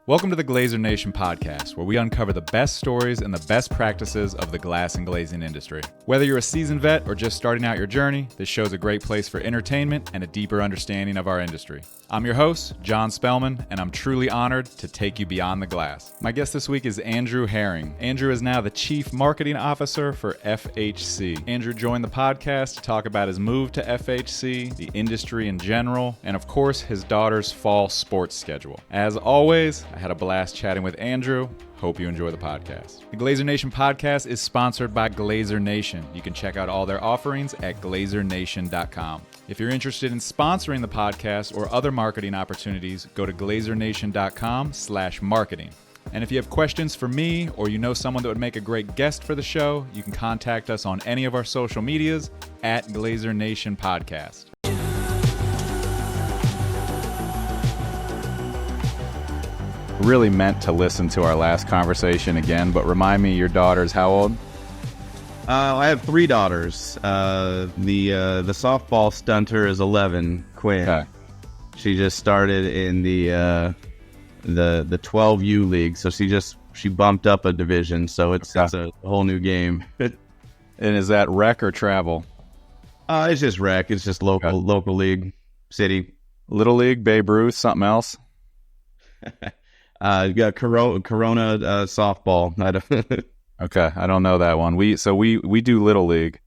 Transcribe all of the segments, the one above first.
Welcome to the Glazier Nation podcast, where we uncover the best stories and the best practices of the glass and glazing industry. Whether you're a seasoned vet or just starting out your journey, this show's a great place for entertainment and a deeper understanding of our industry. I'm your host, John Spellman, and I'm truly honored to take you beyond the glass. My guest this week is Andrew Haring. Andrew is now the Chief Marketing Officer for FHC. Andrew joined the podcast to talk about his move to FHC, the industry in general, and of course, his daughter's fall sports schedule. As always, I had a blast chatting with Andrew. Hope you enjoy the podcast. The Glazier Nation podcast is sponsored by Glazier Nation. You can check out all their offerings at glaziernation.com. If you're interested in sponsoring the podcast or other marketing opportunities, go to glaziernation.com/marketing. And if you have questions for me or you know someone that would make a great guest for the show, you can contact us on any of our social medias at Glazier Nation Podcast. Really meant to listen to our last conversation again, but remind me, your daughter's how old? I have three daughters. The softball stunter is 11, Quinn. Okay. She just started in the 12U league, so she bumped up a division, so it's a whole new game. And is that rec or travel? It's just rec. It's just local league, city. Little league, Babe Ruth, something else? You got Corona softball. Okay, I don't know that one. We do Little League.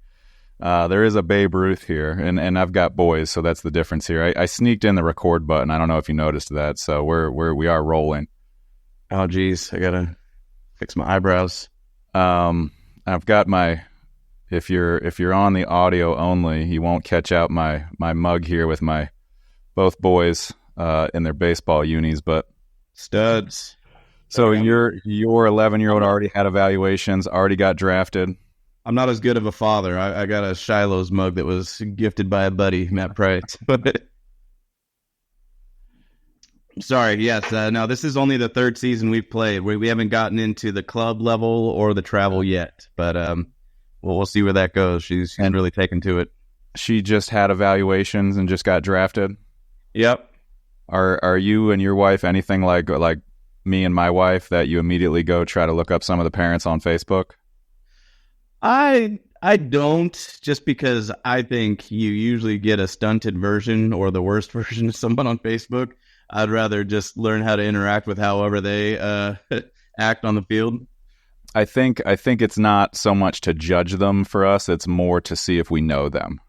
There is a Babe Ruth here, and I've got boys, so that's the difference here. I sneaked in the record button. I don't know if you noticed that. So we are rolling. Oh geez, I gotta fix my eyebrows. I've got my. If you're on the audio only, you won't catch out my mug here with my both boys in their baseball unis, but studs. So your 11-year-old already had evaluations, already got drafted. I'm not as good of a father. I got a Shiloh's mug that was gifted by a buddy, Matt Price. Sorry, yes. No, this is only the third season we've played. We haven't gotten into the club level or the travel yet, but we'll see where that goes. She's really taken to it. She just had evaluations and just got drafted? Yep. Are you and your wife anything like me and my wife, that you immediately go try to look up some of the parents on Facebook? I don't, just because I think you usually get a stunted version or the worst version of someone on Facebook. I'd rather just learn how to interact with however they act on the field. I think it's not so much to judge them for us. It's more to see if we know them.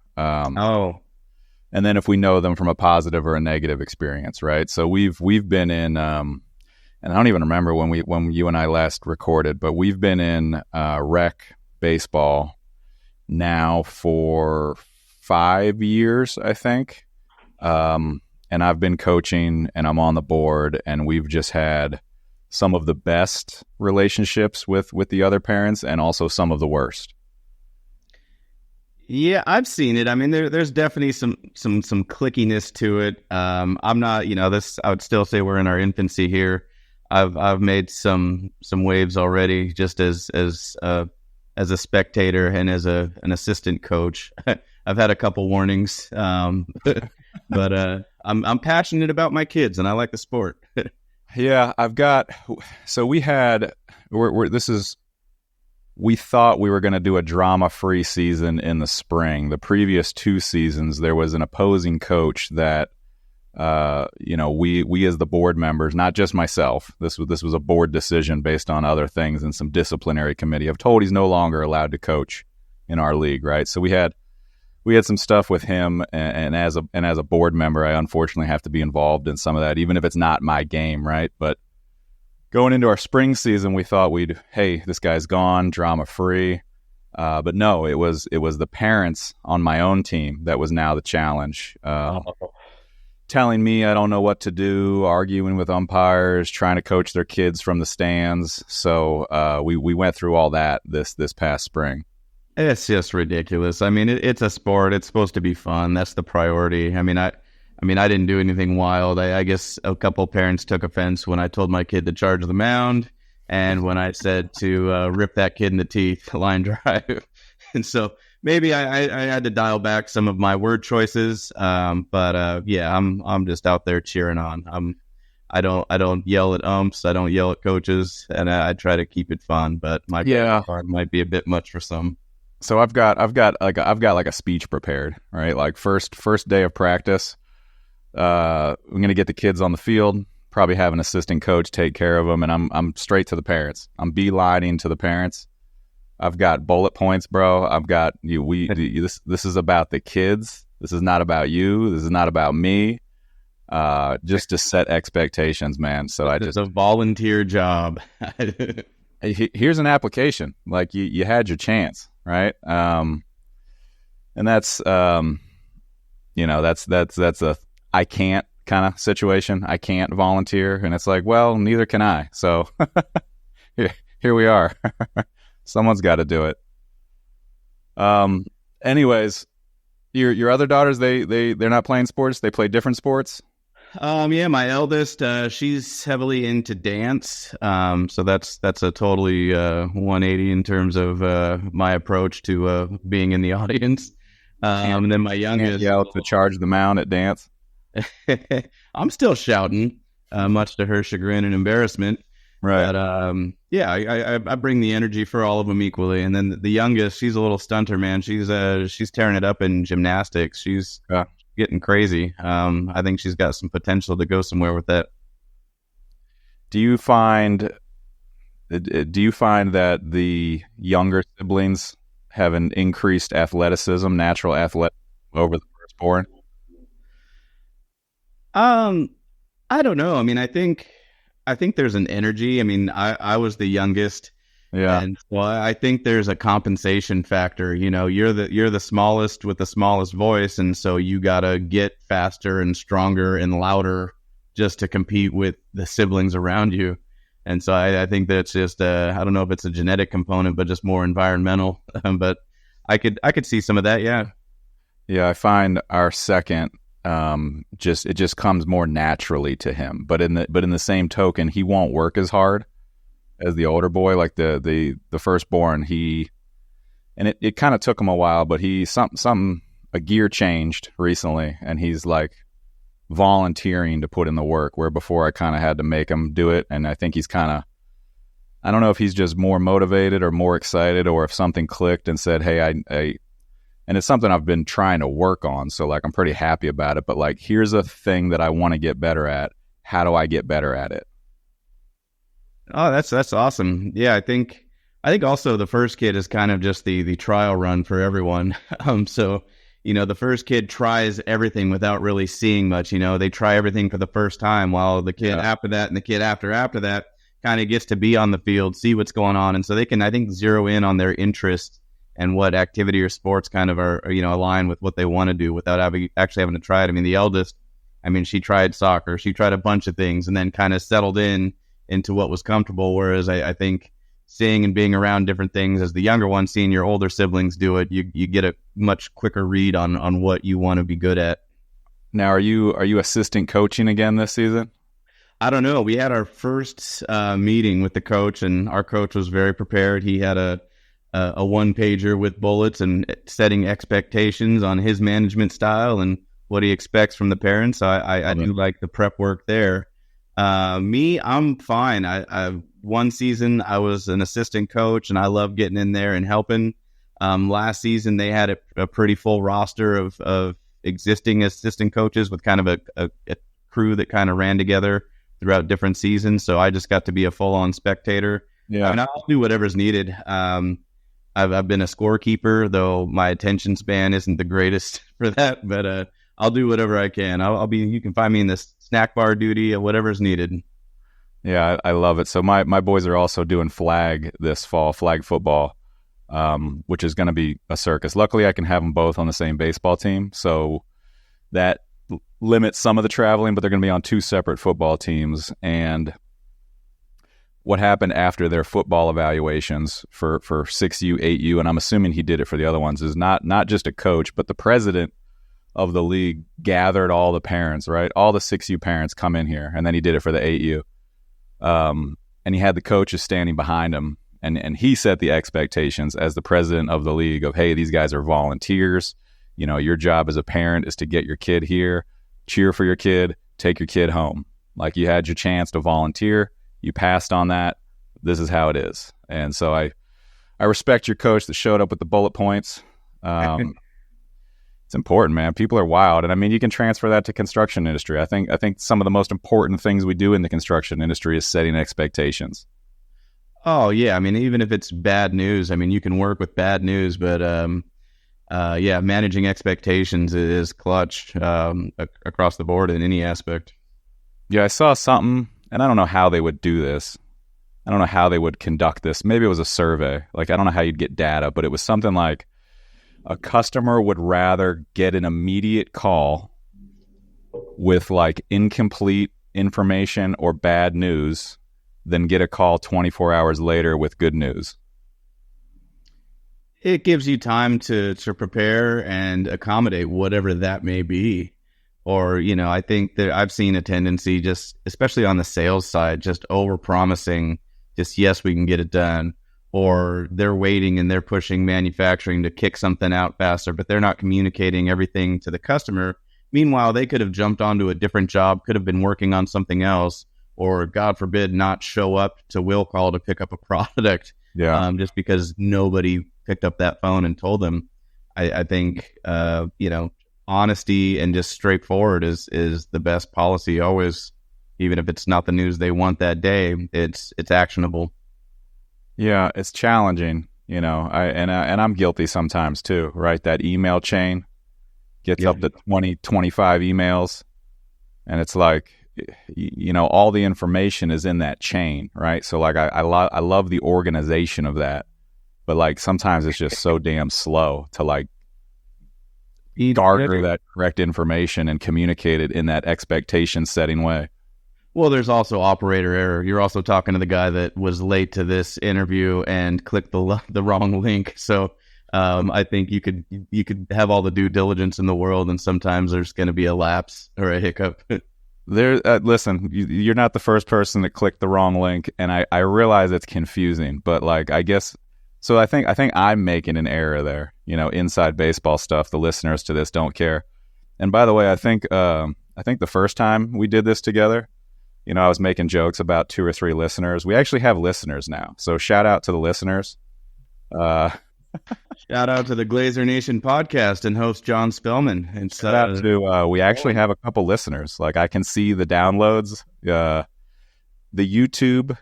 And then if we know them from a positive or a negative experience, right? So we've been in, and I don't even remember when you and I last recorded, but we've been in rec baseball now for 5 years, I think. And I've been coaching and I'm on the board, and we've just had some of the best relationships with the other parents and also some of the worst. Yeah, I've seen it. I mean, there's definitely some clickiness to it. I'm not, this. I would still say we're in our infancy here. I've made some waves already, just as a spectator and as an assistant coach. I've had a couple warnings, but I'm passionate about my kids and I like the sport. Yeah, we thought we were going to do a drama-free season in the spring. The previous 2 seasons, there was an opposing coach that, we as the board members, not just myself, this was a board decision based on other things and some disciplinary committee. I've told he's no longer allowed to coach in our league, right? So we had some stuff with him, and as a board member, I unfortunately have to be involved in some of that, even if it's not my game, right? But going into our spring season, we thought hey, this guy's gone, drama-free. But no, it was the parents on my own team that was now the challenge. Telling me I don't know what to do, arguing with umpires, trying to coach their kids from the stands. So we went through all that this past spring. It's just ridiculous. I mean, it's a sport. It's supposed to be fun. That's the priority. I mean, I didn't do anything wild. I guess a couple parents took offense when I told my kid to charge the mound, and when I said to rip that kid in the teeth, line drive. And so maybe I had to dial back some of my word choices. But I'm just out there cheering on. I don't yell at umps. I don't yell at coaches, and I try to keep it fun. But my part might be a bit much for some. So I've got like a speech prepared, right? Like first day of practice, I'm gonna get the kids on the field. Probably have an assistant coach take care of them, and I'm straight to the parents. I'm beelining to the parents. I've got bullet points, bro. I've got this is about the kids. This is not about you. This is not about me. Just to set expectations, man. So it's a volunteer job. Here's an application. Like you had your chance, right? And that's that's a I can't kind of situation. I can't volunteer, and it's like, well, neither can I. So here we are. Someone's got to do it. Anyways, your other daughters, they're not playing sports. They play different sports. Yeah, my eldest, she's heavily into dance. So that's a totally 180 in terms of my approach to being in the audience. And then my youngest, yell to charge the mound at dance. I'm still shouting, much to her chagrin and embarrassment. Right. But I bring the energy for all of them equally. And then the youngest, she's a little stunter, man. She's tearing it up in gymnastics. She's getting crazy. I think she's got some potential to go somewhere with that. Do you find that the younger siblings have an increased athleticism, natural athletic over the firstborn? I don't know. I mean, I think there's an energy. I mean, I was the youngest. Yeah. And so I think there's a compensation factor. You know, you're the smallest with the smallest voice, and so you gotta get faster and stronger and louder just to compete with the siblings around you. And so I think that's just I don't know if it's a genetic component, but just more environmental. But I could see some of that. Yeah. Yeah, I find our second it just comes more naturally to him. But in the same token, he won't work as hard as the older boy. Like the firstborn, it kind of took him a while, but a gear changed recently, and he's like volunteering to put in the work, where before I kind of had to make him do it. And I think he's I don't know if he's just more motivated or more excited, or if something clicked and said, hey, and it's something I've been trying to work on. So like, I'm pretty happy about it, but like, here's a thing that I want to get better at. How do I get better at it? Oh, that's awesome. Yeah, I think also the first kid is kind of just the trial run for everyone. So, you know, the first kid tries everything without really seeing much. You know, they try everything for the first time, while the kid after that and the kid after that kind of gets to be on the field, see what's going on, and so they can, I think, zero in on their interests and what activity or sports kind of are align with what they want to do without actually having to try it. I mean, the eldest, she tried soccer, she tried a bunch of things, and then kind of settled into what was comfortable. Whereas I think seeing and being around different things as the younger one, seeing your older siblings do it, you get a much quicker read on what you want to be good at. Now, are you assistant coaching again this season? I don't know. We had our first meeting with the coach, and our coach was very prepared. He had a one-pager with bullets and setting expectations on his management style and what he expects from the parents. So I do like the prep work there. Me, I'm fine. One season I was an assistant coach, and I love getting in there and helping. Last season they had a pretty full roster of existing assistant coaches with kind of a crew that kind of ran together throughout different seasons. So I just got to be a full-on spectator. Yeah, I'll do whatever's needed. I've been a scorekeeper, though my attention span isn't the greatest for that, but I'll do whatever I can. You can find me in this snack bar duty or whatever's needed. Yeah, I love it. So my boys are also doing flag this fall, flag football, which is going to be a circus. Luckily, I can have them both on the same baseball team, so that limits some of the traveling, but they're going to be on two separate football teams. And what happened after their football evaluations for 6U, 8U, and I'm assuming he did it for the other ones, is not just a coach, but the president of the league gathered all the parents, right? All the 6U parents come in here, and then he did it for the 8U. And he had the coaches standing behind him, and he set the expectations as the president of the league of, hey, these guys are volunteers. You know, your job as a parent is to get your kid here, cheer for your kid, take your kid home. Like, you had your chance to volunteer, you passed on that. This is how it is. And so I respect your coach that showed up with the bullet points. It's important, man. People are wild. And I mean, you can transfer that to construction industry. I think some of the most important things we do in the construction industry is setting expectations. Oh yeah. I mean, even if it's bad news, I mean, you can work with bad news, but, yeah, managing expectations is clutch, across the board in any aspect. Yeah. I saw something, and I don't know how they would do this. I don't know how they would conduct this. Maybe it was a survey. Like, I don't know how you'd get data, but it was something like a customer would rather get an immediate call with like incomplete information or bad news than get a call 24 hours later with good news. It gives you time to prepare and accommodate whatever that may be. Or, I think that I've seen a tendency, just especially on the sales side, just over promising, just yes, we can get it done. Or they're waiting and they're pushing manufacturing to kick something out faster, but they're not communicating everything to the customer. Meanwhile, they could have jumped onto a different job, could have been working on something else, or God forbid, not show up to will call to pick up a product. Yeah. Just because nobody picked up that phone and told them. I think, honesty and just straightforward is the best policy always. Even if it's not the news they want that day, it's actionable. Yeah, it's challenging, I'm guilty sometimes too, right? That email chain gets up to 20, 25 emails, and it's like, all the information is in that chain, right? So like, I love the organization of that, but like sometimes it's just so damn slow to like garner that correct information and communicate it in that expectation setting way. Well, there's also operator error. You're also talking to the guy that was late to this interview and clicked the wrong link. So I think you could have all the due diligence in the world, and sometimes there's going to be a lapse or a hiccup. Listen, you're not the first person that clicked the wrong link, and I realize it's confusing, but like, I guess so. I think I'm making an error there. Inside baseball stuff. The listeners to this don't care. And by the way, I think the first time we did this together, I was making jokes about 2 or 3 listeners. We actually have listeners now. So shout out to the listeners. Shout out to the Glazier Nation podcast and host John Spellman. And shout out to, we actually have a couple listeners. Like, I can see the downloads, the YouTube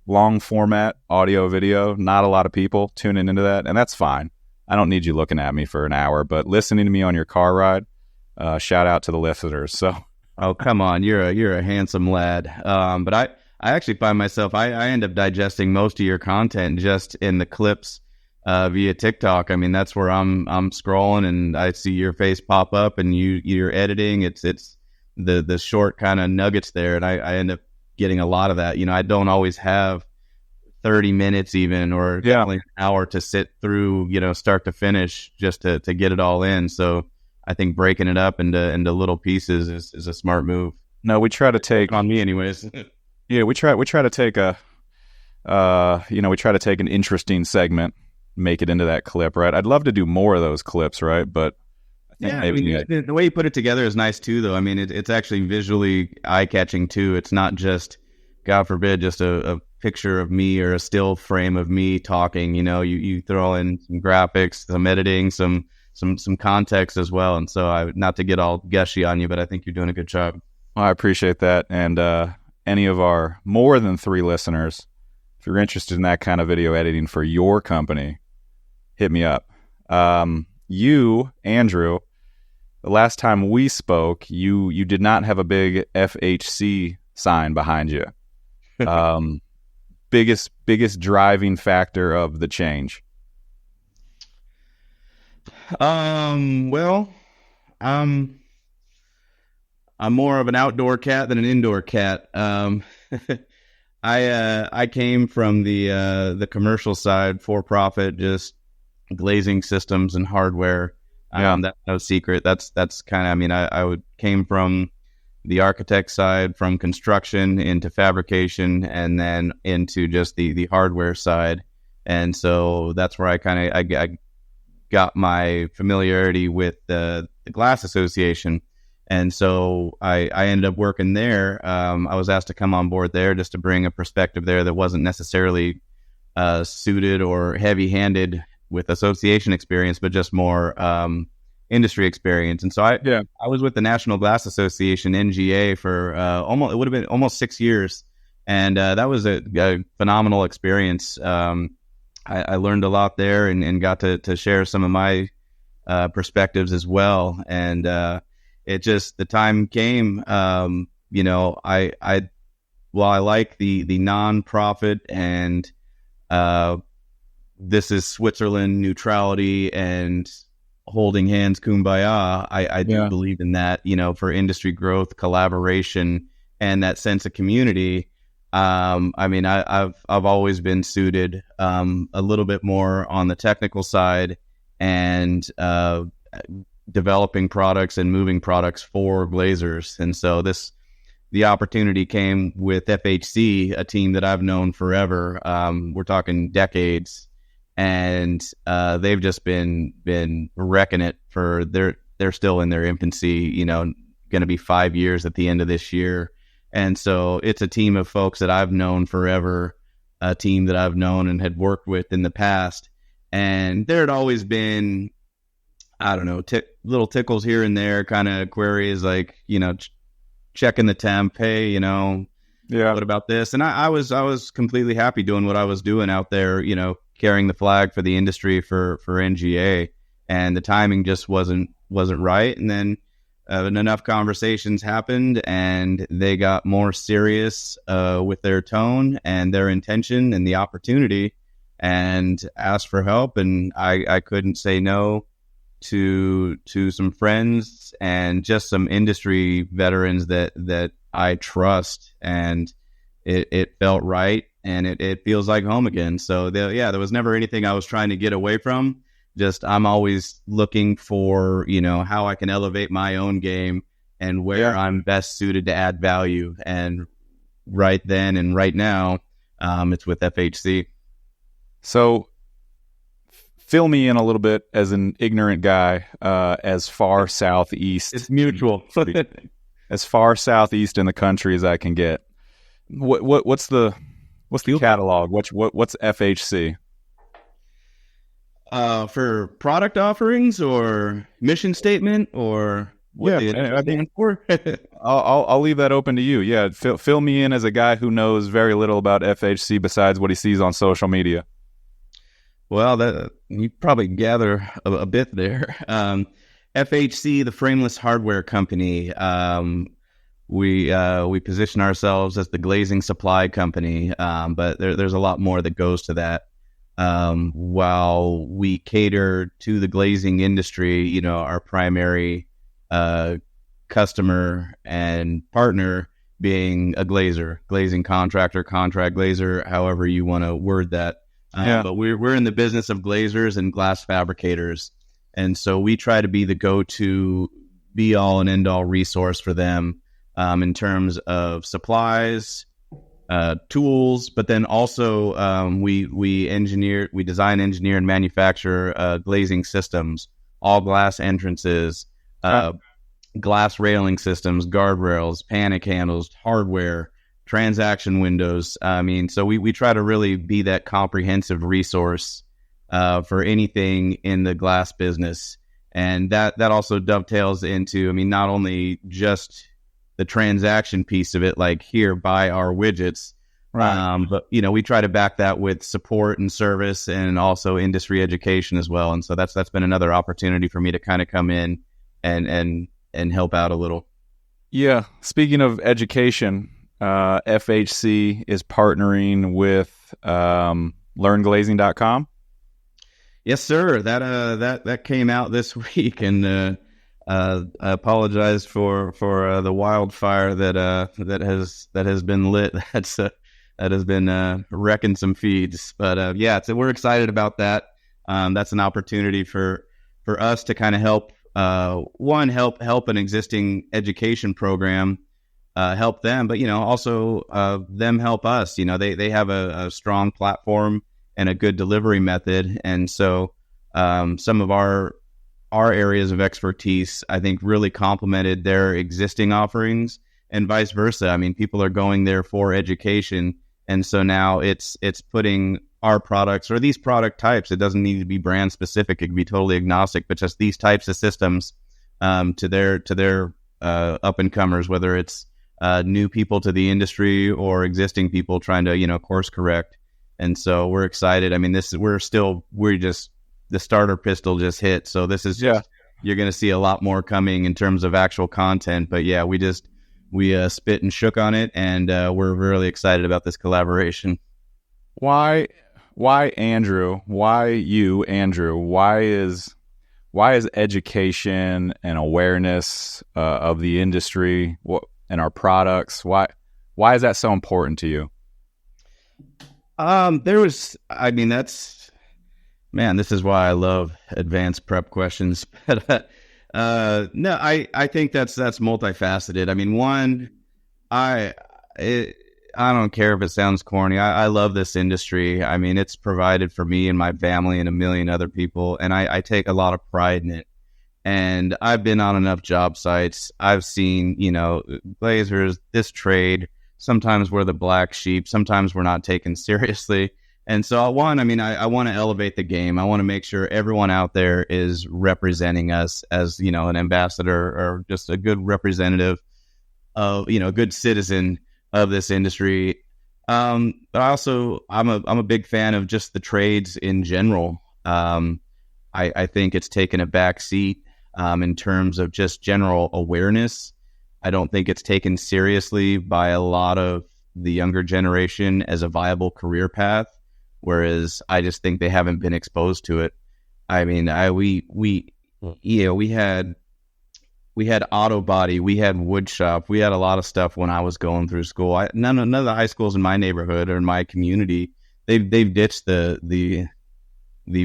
long format audio video. Not a lot of people tuning into that, and that's fine. I don't need you looking at me for an hour, but listening to me on your car ride, shout out to the listeners. So. Oh, come on. You're a handsome lad. But I actually find myself, I end up digesting most of your content just in the clips via TikTok. I mean, that's where I'm scrolling and I see your face pop up and you're editing. It's the short kind of nuggets there. And I end up getting a lot of that. I don't always have 30 minutes even, or definitely an hour to sit through, start to finish just to get it all in. So I think breaking it up into little pieces is a smart move. No, we try to take on me anyways. Yeah, we try to take we try to take an interesting segment, make it into that clip, right? I'd love to do more of those clips, right? But I think the way you put it together is nice too, though. I mean, it's actually visually eye-catching too. It's not just, God forbid, just a picture of me or a still frame of me talking. You throw in some graphics, some editing, some context as well. And so not to get all gushy on you, but I think you're doing a good job. Well, I appreciate that. And any of our more than 3 listeners, if you're interested in that kind of video editing for your company, hit me up. You, Andrew, the last time we spoke, you did not have a big FHC sign behind you. Biggest driving factor of the change. Well, I'm more of an outdoor cat than an indoor cat. I came from the commercial side, for profit, just glazing systems and hardware. That's no secret. That's kind of, I mean, I came from the architect side, from construction into fabrication, and then into just the hardware side. And so that's where I got my familiarity with the Glass Association. And so I ended up working there. I was asked to come on board there just to bring a perspective there that wasn't necessarily suited or heavy-handed with association experience, but just more industry experience. And so I was with the National Glass Association, NGA, for it would have been almost 6 years. And that was a phenomenal experience. I learned a lot there and got to share some of my perspectives as well. And the time came, while I like the nonprofit and this is Switzerland neutrality and holding hands, kumbaya, I do believe in that, for industry growth, collaboration, and that sense of community. I've always been suited a little bit more on the technical side and developing products and moving products for glazers. And so the opportunity came with FHC, a team that I've known forever. We're talking decades, and they've just been wrecking it they're still in their infancy, going to be 5 years at the end of this year. And so it's a team of folks that I've known forever, a team that I've known and had worked with in the past. And there had always been, I don't know, little tickles here and there, kind of queries like, checking the temp. Hey, what about this? And I was completely happy doing what I was doing out there, carrying the flag for the industry for NGA. And the timing just wasn't right. And then enough conversations happened, and they got more serious with their tone and their intention and the opportunity, and asked for help. And I couldn't say no to some friends and just some industry veterans that I trust, and it felt right, and it feels like home again. So there was never anything I was trying to get away from. Just I'm always looking for, how I can elevate my own game and where I'm best suited to add value. And right then and right now, it's with FHC. So fill me in a little bit as an ignorant guy, as far southeast. It's mutual. As far southeast in the country as I can get. What's the catalog? What's FHC? For product offerings or mission statement or what I think for? I'll leave that open to you. Yeah, fill me in as a guy who knows very little about FHC besides what he sees on social media. Well, that you probably gather a bit there. FHC, the frameless hardware company. We position ourselves as the glazing supply company, but there's a lot more that goes to that. While we cater to the glazing industry, our primary customer and partner being a glazing contractor, contract glazer, however you want to word that. But we're in the business of glazers and glass fabricators. And so we try to be the go-to, be-all and end-all resource for them in terms of supplies, tools, but then also we design, engineer, and manufacture glazing systems, all glass entrances, glass railing systems, guardrails, panic handles, hardware, transaction windows. So we try to really be that comprehensive resource for anything in the glass business. And that also dovetails into, not only just the transaction piece of it, like here, buy our widgets. Right. But we try to back that with support and service and also industry education as well. And so that's been another opportunity for me to kind of come in and help out a little. Yeah. Speaking of education, FHC is partnering with learnglazing.com. Yes, sir. That came out this week, and I apologize for the wildfire that has been lit. That has been wrecking some feeds. But so we're excited about that. That's an opportunity for us to kind of help help an existing education program, help them, but also them help us. They have a strong platform and a good delivery method, and so some of our our areas of expertise, I think, really complemented their existing offerings, and vice versa. I mean, people are going there for education, and so now it's putting our products or these product types. It doesn't need to be brand specific; it can be totally agnostic, but just these types of systems to their up and comers, whether it's new people to the industry or existing people trying to course correct. And so we're excited. I mean, the starter pistol just hit. So this is you're going to see a lot more coming in terms of actual content. But yeah, we spit and shook on it, and we're really excited about this collaboration. Why Andrew? Why you, Andrew? Why is education and awareness of the industry and our products? Why is that so important to you? This is why I love advanced prep questions. But no, I think that's multifaceted. I mean, one, I don't care if it sounds corny. I love this industry. I mean, it's provided for me and my family and a million other people, and I take a lot of pride in it. And I've been on enough job sites. I've seen, Glazers, this trade. Sometimes we're the black sheep. Sometimes we're not taken seriously. And so I want to elevate the game. I want to make sure everyone out there is representing us as, an ambassador or just a good representative of, a good citizen of this industry. But also I'm a big fan of just the trades in general. I think it's taken a back seat in terms of just general awareness. I don't think it's taken seriously by a lot of the younger generation as a viable career path, whereas I just think they haven't been exposed to it. I mean, we had auto body, we had wood shop, we had a lot of stuff when I was going through school. None of the high schools in my neighborhood or in my community, they've ditched the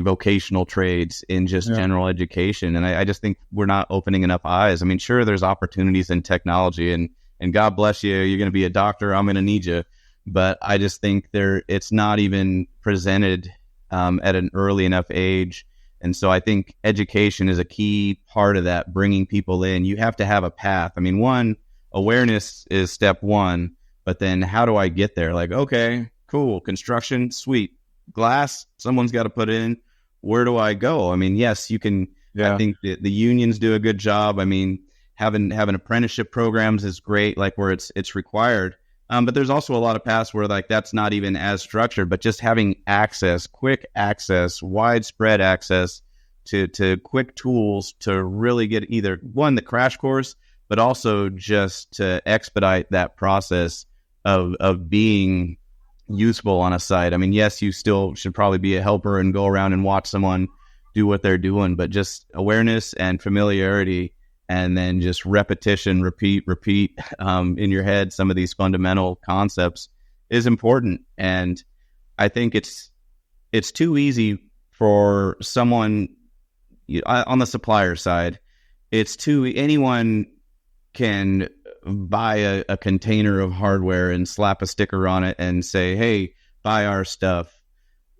vocational trades in just general education. And I just think we're not opening enough eyes. I mean, sure, there's opportunities in technology, and God bless you, you're going to be a doctor, I'm going to need you. But I just think it's not even presented at an early enough age. And so I think education is a key part of that, bringing people in. You have to have a path. I mean, one, awareness is step one, but then how do I get there? Like, okay, cool, construction, sweet. Glass, someone's got to put in. Where do I go? I mean, yes, you can. Yeah. I think the unions do a good job. I mean, having apprenticeship programs is great, like where it's required. But there's also a lot of paths where like that's not even as structured. But just having access, quick access, widespread access to quick tools to really get either one, the crash course, but also just to expedite that process of being useful on a site. I mean, yes, you still should probably be a helper and go around and watch someone do what they're doing, but just awareness and familiarity, and then just repetition, repeat in your head some of these fundamental concepts is important. And I think it's too easy for someone on the supplier side. Anyone can buy a container of hardware and slap a sticker on it and say, hey, buy our stuff.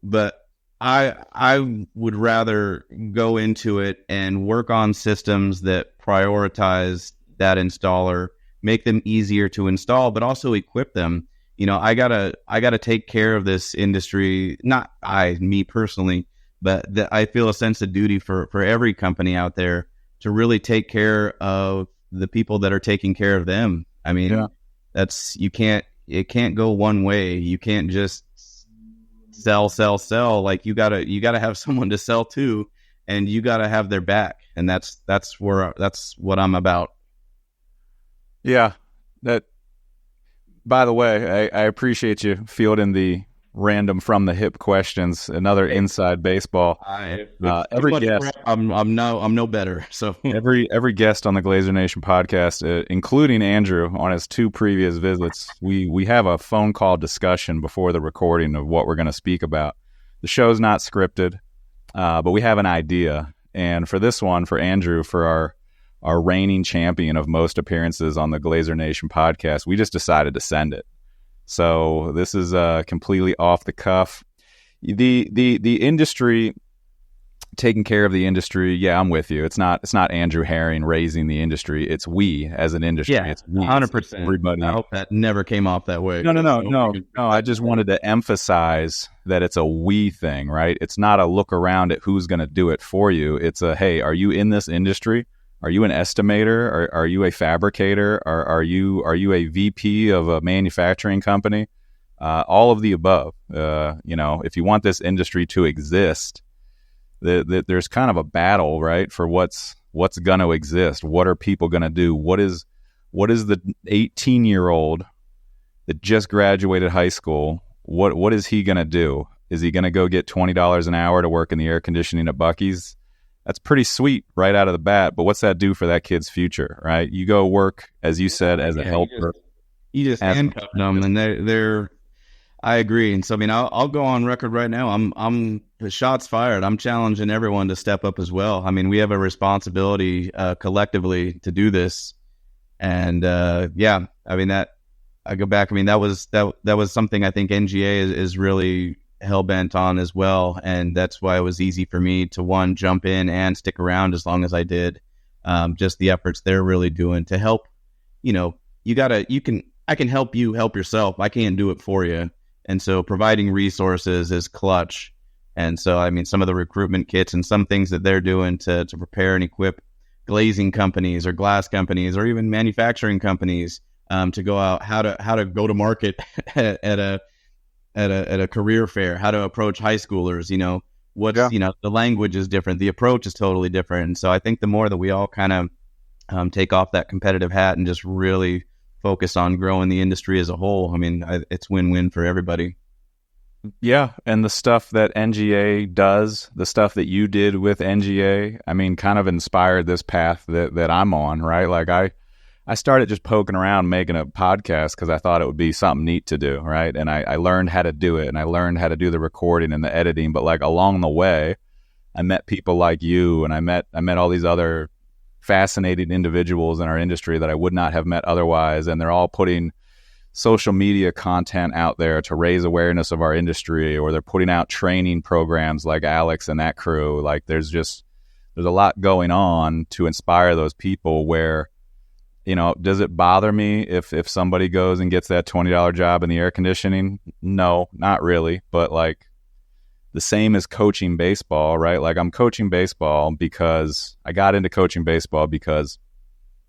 But I would rather go into it and work on systems that prioritize that installer, make them easier to install, but also equip them. I gotta take care of this industry. Not me personally, but I feel a sense of duty for every company out there to really take care of the people that are taking care of them. I mean, it can't go one way. You can't just sell. Like you gotta have someone to sell to, and you gotta have their back. And that's what I'm about. Yeah. By the way, I appreciate you fielding the random from the hip questions. Another inside baseball. Every guest, I'm no better. So every guest on the Glazier Nation podcast, including Andrew on his 2 previous visits, we have a phone call discussion before the recording of what we're going to speak about. The show's not scripted, but we have an idea. And for this one, for Andrew, for our reigning champion of most appearances on the Glazier Nation podcast, we just decided to send it. So this is completely off the cuff. The industry taking care of the industry. Yeah, I'm with you. It's not Andrew Haring raising the industry. It's we as an industry. Yeah, it's we. 100%. Everybody. I hope that never came off that way. No. I just wanted to emphasize that it's a we thing, right? It's not a look around at who's going to do it for you. It's a, hey, are you in this industry? Are you an estimator? Are you a fabricator? Are you a VP of a manufacturing company? All of the above. If you want this industry to exist, there's kind of a battle, right, for what's going to exist. What are people going to do? What is the 18-year-old that just graduated high school? What is he going to do? Is he going to go get $20 an hour to work in the air conditioning at Buc-ee's? That's pretty sweet right out of the bat, but what's that do for that kid's future, right? You go work, as you said, as a helper. You just handcuff them, and they're. I agree, and so I mean, I'll go on record right now. I'm the shots fired. I'm challenging everyone to step up as well. I mean, we have a responsibility collectively to do this, and I mean that. I go back. I mean, that was something I think NGA is really hell bent on as well, and that's why it was easy for me to one jump in and stick around as long as I did. Just the efforts they're really doing to help. I can help you help yourself. I can't do it for you, and so providing resources is clutch. And so I mean, some of the recruitment kits and some things that they're doing to prepare and equip glazing companies or glass companies or even manufacturing companies to go out, how to go to market at a career fair, how to approach high schoolers, the language is different. The approach is totally different. And so I think the more that we all kind of take off that competitive hat and just really focus on growing the industry as a whole, I mean, it's win-win for everybody. Yeah, and the stuff that NGA does, the stuff that you did with NGA, I mean, kind of inspired this path that I'm on, right? Like I started just poking around making a podcast because I thought it would be something neat to do, right? And I learned how to do it, and I learned how to do the recording and the editing. But like along the way, I met people like you, and I met all these other fascinating individuals in our industry that I would not have met otherwise. And they're all putting social media content out there to raise awareness of our industry, or they're putting out training programs like Alex and that crew. Like there's a lot going on to inspire those people where, does it bother me if somebody goes and gets that $20 job in the air conditioning? No, not really. But like the same as coaching baseball, right? Like I'm coaching baseball because I got into coaching baseball because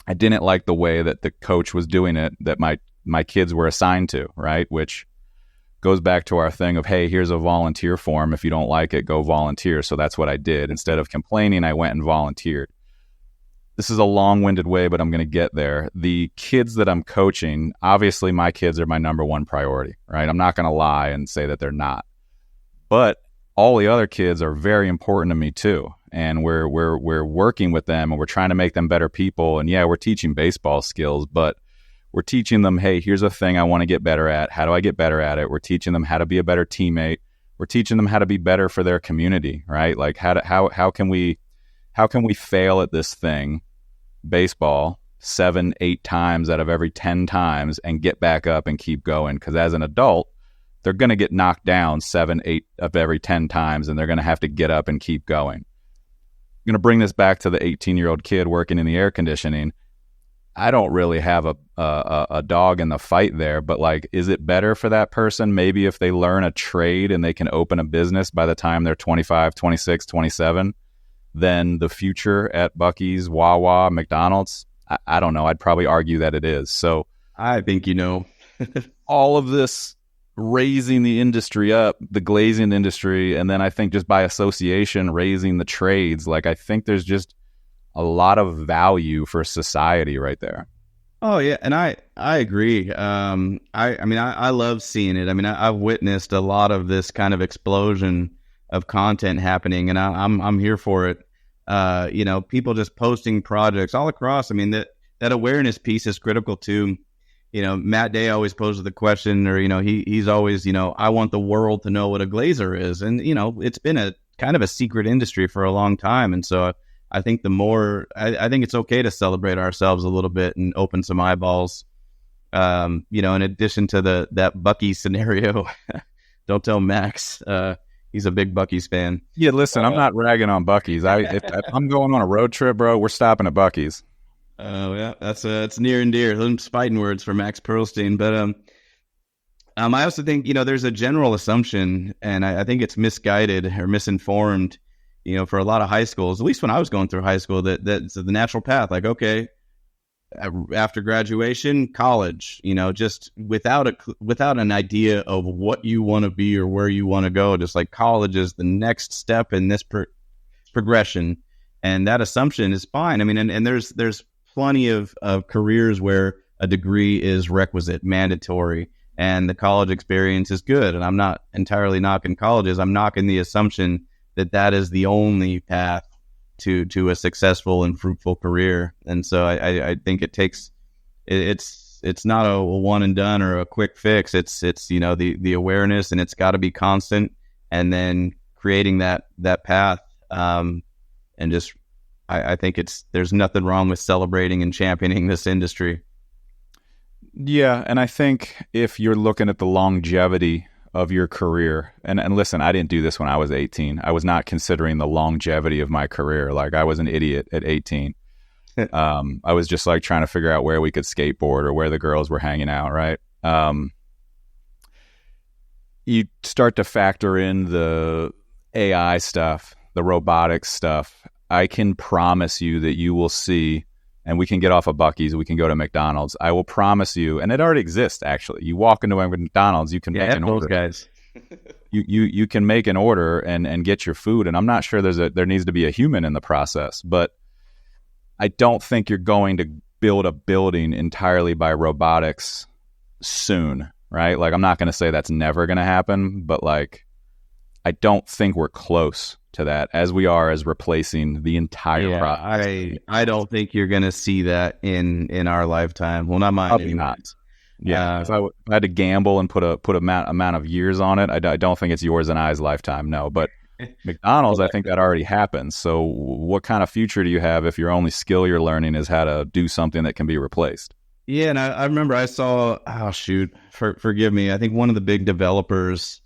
I didn't like the way that the coach was doing it that my kids were assigned to, right? Which goes back to our thing of, hey, here's a volunteer form. If you don't like it, go volunteer. So that's what I did. Instead of complaining, I went and volunteered. This is a long-winded way, but I'm going to get there. The kids that I'm coaching, obviously my kids are my number one priority, right? I'm not going to lie and say that they're not. But all the other kids are very important to me too. And we're working with them, and we're trying to make them better people. And yeah, we're teaching baseball skills, but we're teaching them, hey, here's a thing I want to get better at. How do I get better at it? We're teaching them how to be a better teammate. We're teaching them how to be better for their community, right? Like how can we fail at this thing, baseball, 7-8 times out of every 10 times and get back up and keep going? Because as an adult, they're going to get knocked down 7-8 of every 10 times, and they're going to have to get up and keep going. I'm going to bring this back to the 18-year-old kid working in the air conditioning. I don't really have a dog in the fight there, but like, is it better for that person maybe if they learn a trade and they can open a business by the time they're 25, 26, 27 than the future at Buc-ee's, Wawa, McDonald's? I don't know. I'd probably argue that it is. So I think, all of this raising the industry up, the glazing industry, and then I think just by association, raising the trades, like I think there's just a lot of value for society right there. Oh yeah, and I agree. I love seeing it. I mean, I've witnessed a lot of this kind of explosion of content happening, and I'm here for it. People just posting projects all across. I mean, that awareness piece is critical too. Matt Day always poses the question, or he's always, I want the world to know what a glazier is, and it's been a kind of a secret industry for a long time, and so I think the more, I think it's okay to celebrate ourselves a little bit and open some eyeballs. In addition to that Buc-ee scenario, don't tell Max. he's a big Buc-ee's fan. Yeah, listen, I'm not ragging on Buc-ee's. If I'm going on a road trip, bro, we're stopping at Buc-ee's. Oh yeah, it's near and dear. Those fighting words for Max Pearlstein. But I also think there's a general assumption, and I think it's misguided or misinformed. For a lot of high schools, at least when I was going through high school, that's the natural path. Like, okay, after graduation, college. Just without an idea of what you want to be or where you want to go. Just like college is the next step in this progression, and that assumption is fine. I mean, and there's plenty of careers where a degree is requisite, mandatory, and the college experience is good. And I'm not entirely knocking colleges. I'm knocking the assumption that is the only path to a successful and fruitful career. And so I think it's not a one and done or a quick fix. It's the awareness, and it's got to be constant, and then creating that path. And just I think there's nothing wrong with celebrating and championing this industry. Yeah, and I think if you're looking at the longevity of your career, and listen, I didn't do this when I was 18. I was not considering the longevity of my career. Like, I was an idiot at 18. I was just like trying to figure out where we could skateboard or where the girls were hanging out, right? You start to factor in the AI stuff, the robotics stuff. I can promise you that you will see, and we can get off of Buc-ee's, we can go to McDonald's. I will promise you, and it already exists, actually. You walk into a McDonald's, you can make an order. Guys. you can make an order and get your food, and I'm not sure there needs to be a human in the process, but I don't think you're going to build a building entirely by robotics soon, right? Like, I'm not going to say that's never going to happen, but like, I don't think we're close to that as we are as replacing the entire process. I don't think you're going to see that in our lifetime. Well, not mine. Probably not. Yeah, if I had to gamble and put amount of years on it, I don't think it's yours and I's lifetime. No, but McDonald's, I think that already happens. So what kind of future do you have if your only skill you're learning is how to do something that can be replaced? Yeah, and I remember I saw, forgive me, I think one of the big developers,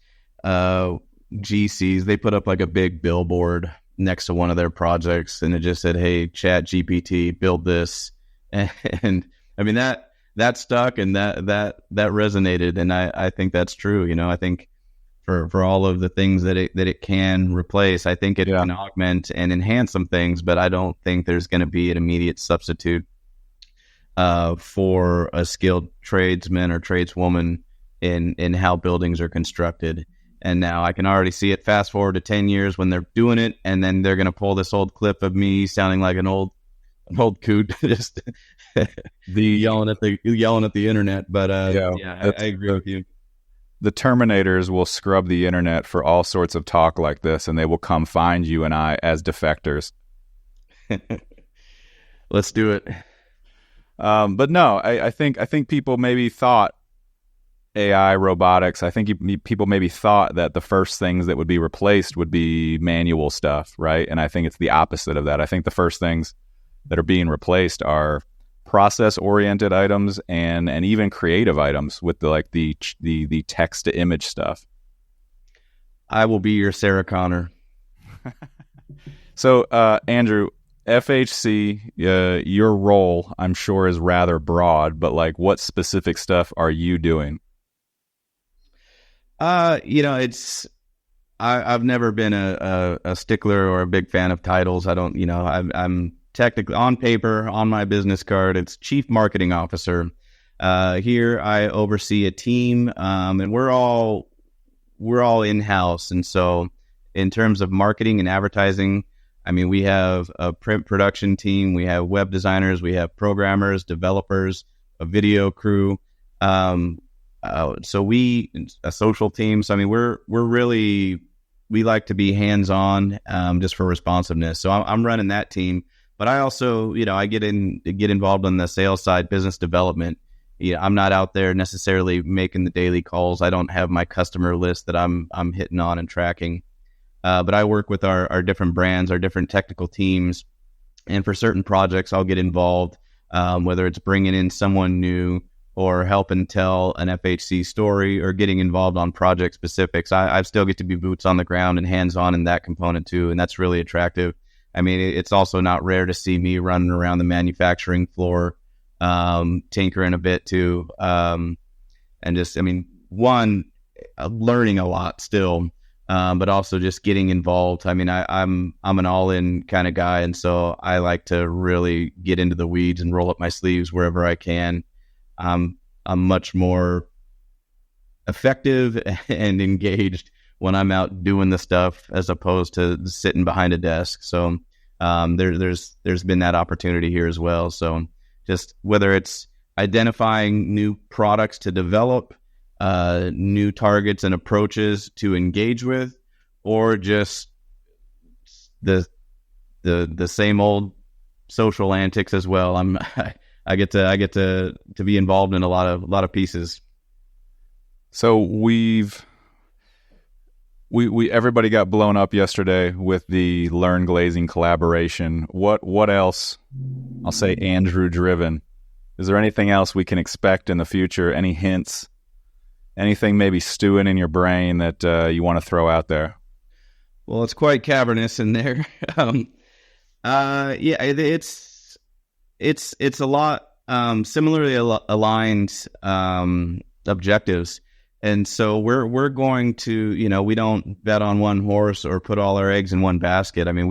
GCs, they put up like a big billboard next to one of their projects, and it just said, "Hey, Chat GPT, build this." And I mean, that stuck, and that resonated, and I think that's true. I think for all of the things that it can replace, I think it can augment and enhance some things, but I don't think there's going to be an immediate substitute for a skilled tradesman or tradeswoman in how buildings are constructed. And now I can already see it fast forward to 10 years when they're doing it, and then they're going to pull this old clip of me sounding like an old coot, just yelling at the internet. But I agree with you. The Terminators will scrub the internet for all sorts of talk like this, and they will come find you and I as defectors. Let's do it. But no, I think people maybe thought AI, robotics, I think people maybe thought that the first things that would be replaced would be manual stuff, right? And I think it's the opposite of that. I think the first things that are being replaced are process-oriented items and even creative items with the text-to-image stuff. I will be your Sarah Connor. So, Andrew, FHC, your role, I'm sure, is rather broad, but like, what specific stuff are you doing? I've never been a stickler or a big fan of titles. I don't, I'm technically on paper, on my business card, it's Chief Marketing Officer. Here I oversee a team, and we're all in-house. And so in terms of marketing and advertising, I mean, we have a print production team, we have web designers, we have programmers, developers, a video crew. So a social team. So, I mean, we like to be hands-on, just for responsiveness. So I'm running that team, but I also, I get involved on the sales side, business development. I'm not out there necessarily making the daily calls. I don't have my customer list that I'm hitting on and tracking. But I work with our different brands, our different technical teams. And for certain projects, I'll get involved, whether it's bringing in someone new or helping tell an FHC story or getting involved on project specifics. I still get to be boots on the ground and hands-on in that component too, and that's really attractive. I mean, it's also not rare to see me running around the manufacturing floor, tinkering a bit too, and just, I mean, learning a lot still, but also just getting involved. I mean, I'm an all-in kind of guy, and so I like to really get into the weeds and roll up my sleeves wherever I can. I'm much more effective and engaged when I'm out doing the stuff as opposed to sitting behind a desk. So there's been that opportunity here as well. So just whether it's identifying new products to develop, new targets and approaches to engage with, or just the same old social antics as well. I get to be involved in a lot of pieces. So we everybody got blown up yesterday with the Learn Glazing collaboration. What else? I'll say Andrew driven. Is there anything else we can expect in the future? Any hints? Anything maybe stewing in your brain that you want to throw out there? Well, it's quite cavernous in there. Yeah, it's a lot similarly aligned objectives. And so we're going to, we don't bet on one horse or put all our eggs in one basket. I mean,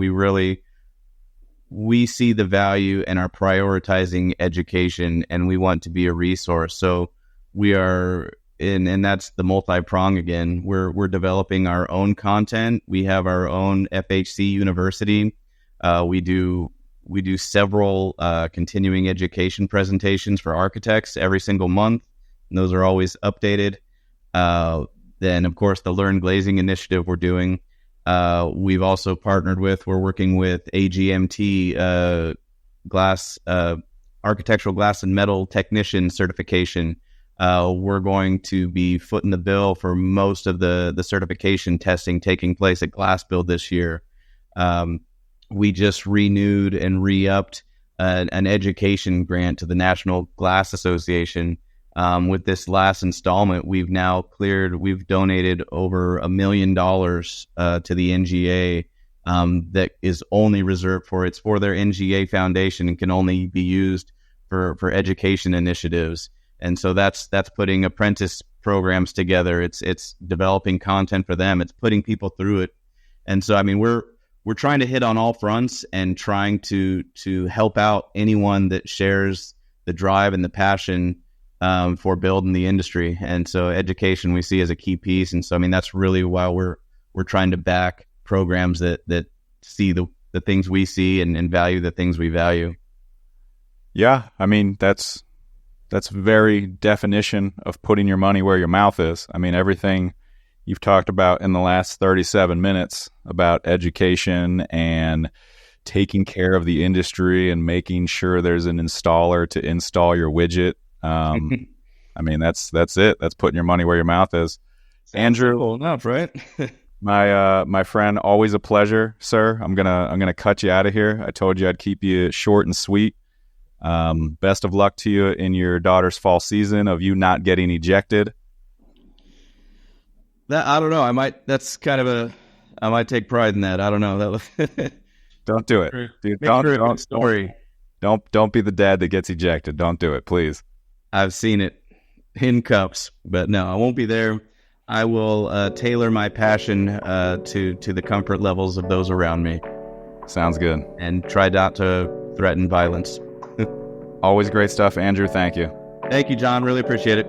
we see the value and are prioritizing education, and we want to be a resource. So we are and that's the multi-prong again. We're developing our own content. We have our own FHC university. We do several continuing education presentations for architects every single month, and those are always updated. Then, of course, the Learn Glazing initiative we're doing. We've also we're working with AGMT, Architectural Glass and Metal Technician certification. We're going to be footing the bill for most of the certification testing taking place at Glass Build this year. We just renewed and re-upped an education grant to the National Glass Association. With this last installment, we've donated over $1 million to the NGA that is only reserved for their NGA foundation and can only be used for education initiatives. And so that's putting apprentice programs together. It's developing content for them. It's putting people through it. And so, I mean, we're trying to hit on all fronts and trying to help out anyone that shares the drive and the passion for building the industry. And so education we see as a key piece. And so, I mean, that's really why we're trying to back programs that see the things we see and value the things we value. Yeah. I mean, that's very definition of putting your money where your mouth is. I mean, everything you've talked about in the last 37 minutes about education and taking care of the industry and making sure there's an installer to install your widget. I mean, that's it. That's putting your money where your mouth is. Andrew, simple enough, right? my friend, always a pleasure, sir. I'm gonna cut you out of here. I told you I'd keep you short and sweet. Best of luck to you in your daughter's fall season of you not getting ejected. That I don't know. I might take pride in that. I don't know. Don't do it, dude. Don't be the dad that gets ejected. Don't do it, please. I've seen it in cups, but no, I won't be there. I will tailor my passion to the comfort levels of those around me. Sounds good. And try not to threaten violence. Always great stuff, Andrew. Thank you. Thank you, John. Really appreciate it.